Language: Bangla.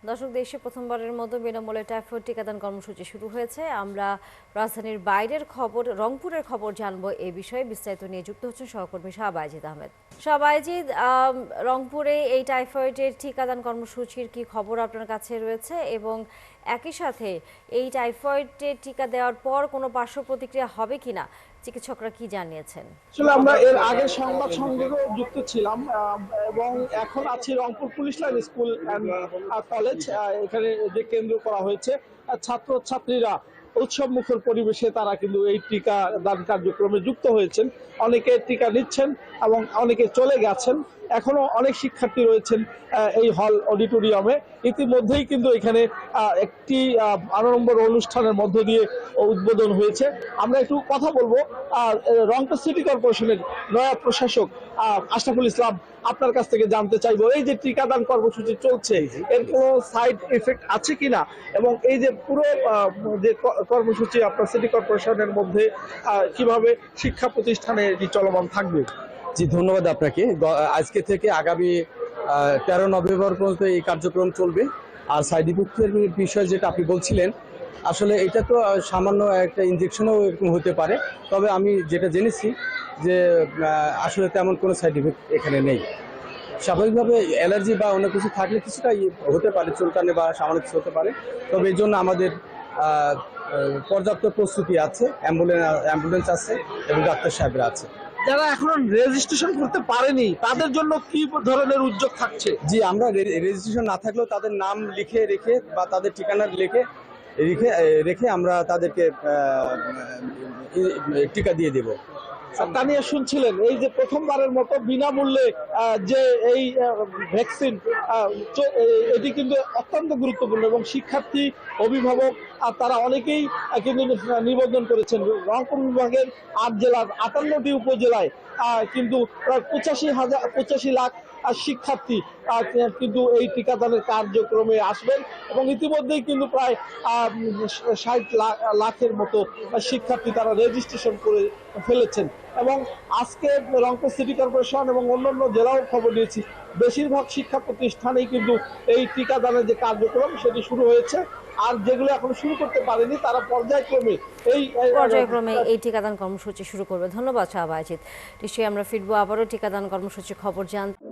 দর্শক, দেশে প্রথমবারের মতো বিনামূল্যে টাইফয়েড টিকাদান কর্মসূচি শুরু হয়েছে। আমরা রাজধানীর বাইরের খবর, রংপুরের খবর জানবো। এই বিষয়ে বিস্তারিত নিয়ে যুক্ত হচ্ছেন সহকর্মী শাহবাজিদ আহমেদ। শাহবাজিদ, রংপুরে এই টাইফয়েডের টিকাদান কর্মসূচির কি খবর আপনার কাছে রয়েছে, এবং একই সাথে এই টাইফয়েডের টিকা দেওয়ার পর কোনো পার্শ্ব প্রতিক্রিয়া হবে কিনা চিকিৎসকরা কি জানিয়েছেন? আসলে আমরা এর আগে সংবাদ সংগ্রহে যুক্ত ছিলাম এবং এখন আছি Rangpur police line school and college. এখানে যে কেন্দ্র করা হয়েছে, ছাত্র ছাত্রীরা উৎসব মুখর পরিবেশে তারা কিন্তু এই টিকা দান কার্যক্রমে যুক্ত হয়েছেন। অনেকে টিকা নিচ্ছেন এবং অনেকে চলে গেছেন। এখনো অনেক শিক্ষার্থী রয়েছেন এই হল অডিটোরিয়ামে। ইতিমধ্যেই কিন্তু এখানে একটি আড়ম্বর অনুষ্ঠানের মধ্য দিয়ে উদ্বোধন হয়েছে। আমরা একটু কথা বলবো রংপুর সিটি কর্পোরেশনের নয়া প্রশাসক আশরাফুল ইসলাম, আপনার কাছ থেকে জানতে চাইবো এই যে টিকাদান কর্মসূচি চলছে এর কোনো সাইড এফেক্ট আছে কিনা, এবং এই যে পুরো যে কর্মসূচি আপনার সিটি কর্পোরেশনের মধ্যে কিভাবে শিক্ষা প্রতিষ্ঠানে এটি চলমান থাকবে। জি, ধন্যবাদ আপনাকে। আজকে থেকে আগামী 13 নভেম্বর পর্যন্ত এই কার্যক্রম চলবে। আর সাইড ইফেক্টের বিষয় যেটা আপনি বলছিলেন, আসলে এটা তো সামান্য একটা ইনজেকশনও এরকম হতে পারে। তবে আমি যেটা জেনেছি যে আসলে তেমন কোনো সাইড ইফেক্ট এখানে নেই। স্বাভাবিকভাবে অ্যালার্জি বা অন্য কিছু থাকলে কিছুটা হতে পারে, চুলকানে বা সামান্য কিছু হতে পারে। তবে এই জন্য আমাদের পর্যাপ্ত প্রস্তুতি আছে, অ্যাম্বুলেন্স আছে এবং ডাক্তার সাহেবরা আছে। যারা এখন রেজিস্ট্রেশন করতে পারেনি তাদের জন্য কি ধরনের উদ্যোগ থাকছে? জি, আমরা রেজিস্ট্রেশন না থাকলেও তাদের নাম লিখে রেখে বা তাদের ঠিকানা রেখে রেখে আমরা তাদেরকে টিকা দিয়ে দেব। তানিয়া শুনছিলেন এই যে প্রথমবারের মতো বিনামূল্যে যে এই ভ্যাকসিন, এটি কিন্তু অত্যন্ত গুরুত্বপূর্ণ এবং শিক্ষার্থী, অভিভাবক তারা অনেকেই কিন্তু নিবন্ধন করেছেন। রংপুর বিভাগের 8 জেলার 58টি উপজেলায় কিন্তু প্রায় 85 লাখ শিক্ষার্থী কিন্তু এই টিকাদানের কার্যক্রমে আসবেন এবং ইতিমধ্যেই কিন্তু প্রায় 60 লাখের মতো শিক্ষার্থী তারা রেজিস্ট্রেশন করে ফেলেছেন। এবং আজকে রংপুর সিটি কর্পোরেশন এবং অন্যান্য জেলাও খবর নিয়েছি, বেশিরভাগ শিক্ষা প্রতিষ্ঠানেই কিন্তু এই টিকাদানের যে কার্যক্রম সেটি শুরু হয়েছে। আর যেগুলো এখন শুরু করতে পারেনি তারা পর্যায়ক্রমে এই টিকাদান কর্মসূচি শুরু করবে। ধন্যবাদ শাহবাজিদ। নিশ্চয়ই আমরা ফিরবো আবারও টিকাদান কর্মসূচির খবর জানতে।